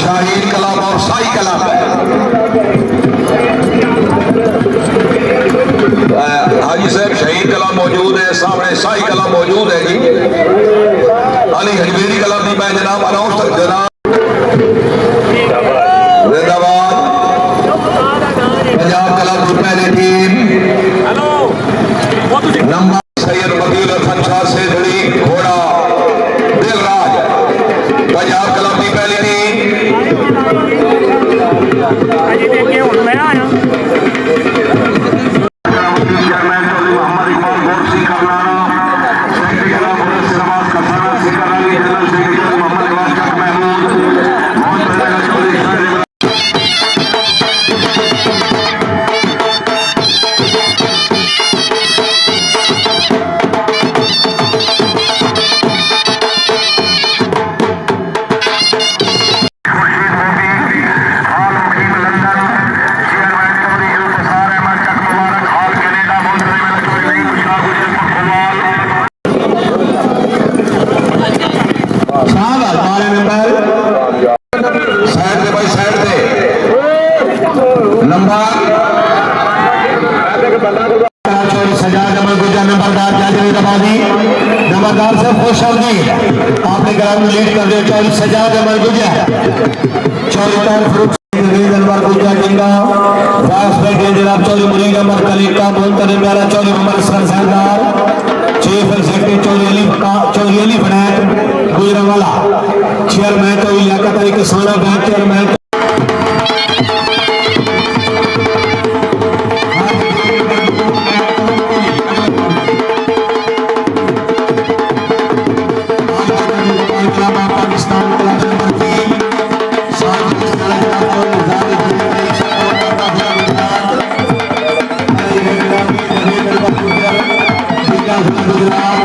Shaheen club और Sai club है। हाजी साहब शहीद क्लब मौजूद है, सामने साई क्लब मौजूद है जी। अली हजवेरी क्लब की मैं जनाब अनाउंस जनाब जिंदाबाद पंजाब क्लब की पहली टीम नंबर सैयद वकील हसन शाह से जुड़ी घोड़ा दिलराज पंजाब क्लब की पहली नंबरदार से खुश आपने ग्राउंड लीड कर दिया। चौधरी सजाद अमर गुजा, चौधरी जनाब चौधरी मुनीर अहमद कलीम का मोहतरम प्यारा चौधरी मोहम्मद असगर सरदार, चीफ एग्जीक्यूटिव चौधरी अली फनैत गुजरांवाला, चेयरमैन तो लियाकत अली किसाना बैंक चेयरमैन गुजरात